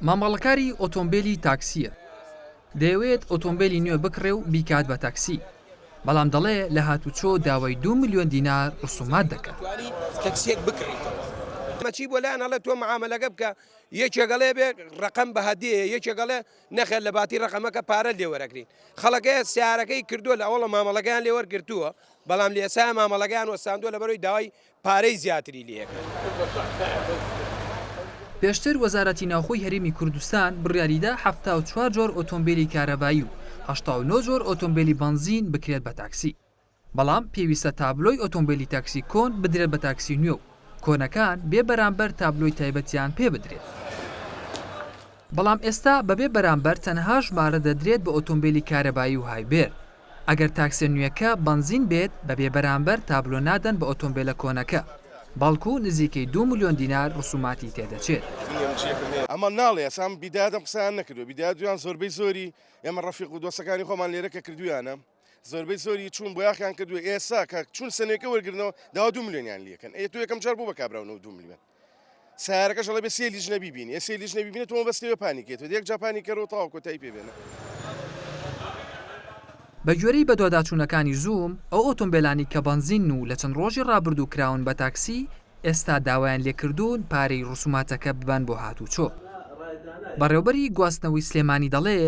مامەڵەکاری ئۆتۆمبیلی تاکسیە. دەیەوێت ئۆتۆمبیلی نوێ بکڕێ و بیکات بە تاکسی. بەڵام دەڵێ لە هاتوچۆ داوای 2 ملیۆن دینار ڕسومات دەکات. تاکسیەک بکڕیتەوە. مەچی بۆ لایەن هەڵێ تۆ معاملەکە بکە، یەکێگەڵێ بێ ڕقم بە هەدیە، یەکێگەڵێ نەخێت لە باتی ڕقەمەکە پارە لێوەرەگرین. خەڵەکەی سیارەکەی کردووە لە ئەوڵە مامەڵەکەیان لێوەرگرتووە، بەڵام لە ئێستا مامەڵەکەیان وەستاندووە لەبەرەوەی داوای پارەی زیاتری لێەکە. پێشتر وەزارەتی ناوخۆی هەرێمی کوردستان بڕیاریدا 74 جۆر ئۆتۆمبیلی کارەبایی و 89 جۆر ئۆتۆمبیلی بنزین بکرێت بە تاکسی. بەڵام پێویستە تابلۆی ئۆتۆمبیلی تاکسی کۆن بدرێت بە تاکسی نوێ و کۆنەکان بێ بەرامبەر تابلۆی تایبەتیان پێ بدرێت. بەڵام ئێستا بەبێ بەرامبەر تەنها ژمارە دەدرێت بە ئۆتۆمبیلی کارەبایی و هایبێر. ئەگەر تاکسە نوێەکە بنزین بێت بەبێ بەرامبەر تابلۆ نادەن بە ئۆتۆمبیلە کۆنەکە. باڵکو نزیکەی 2 ملیۆن دینار ڕسوماتی تێدەچێت. ئەمە ناڵێ ئەسام بیدادەم قسەیان نەکردو، بیدادیان زۆربەی زۆری ئێمە ڕەفیق و دۆستەکانی خۆمان لێرەکە کردویانە، زۆربەی زۆری چوون بۆ یاخیان کردووە. ئێستا کە چون سنێکە وەرگرنەوە داوا 2 ملیۆنیان لێکەن. تو یەکەم جار بوو بە کابراونەوە 2 ملیۆن. سیارەکەش هەڵێ بە سێلیش نەبیبینی، سێلیش نەبیبینێت تۆمە بەستەوە پانیکێتەوە، یەک جا پانیکەرەوە تاوا کۆتایی پێبێنە. بە گوێرەی بە دۆداچوونەکانی زووم ئەو ئۆتۆمبیلانی کە بنزین و لە چەند ڕۆژی ڕابردوو کراون بە تاکسی ئێستا داوایان لێکردوون پارەی ڕسوماتەکە ببان بۆ هاتوچۆ. بەڕێوەبەری گواستنەوەی سلێمانی دەڵێ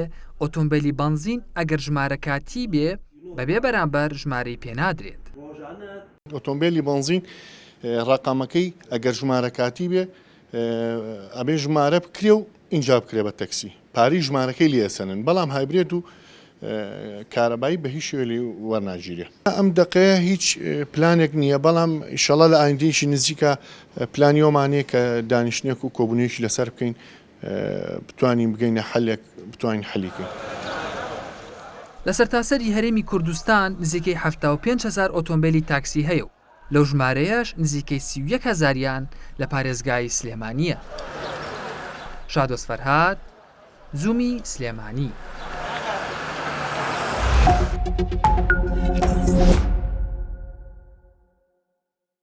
ئۆتۆمبیلی بنزین ئەگەر ژمارە کاتی بێ بەبێ بەرامبەر ژمارەی پێنادرێت. ئۆتۆمبیلی بنزین ڕقامەکەی ئەگەر ژمارە کاتی بێ ئەبێ ژمارە بکرێ و ئینجا بکرێ بە تەکسی، پارەی ژمارەکەی لێسەنن. بەڵام هایبرێت و کارەبایی بە هیچ شوێلی وەرناگیرێ. ئەم دقەیە هیچ پلانێک نییە، بەڵام ئیشەڵا لە ئایندەیەکی نزیکە پلانیۆمانەیە کە دانیشتنێک و کۆبوونیەکی لەسەر بکەین بتوانین بگەینە حەلێک بتوانین حەلیکەین. لە سەرتاسەری هەرێمی کوردستان نزیکەی 75,000 ئۆتۆمبیلی تاکسی هەیە و لەو ژمارەیەش نزیکەی 31,000یان لە پارێزگای سلێمانیە. شادۆس فەرهاد، زوومی سلێمانی.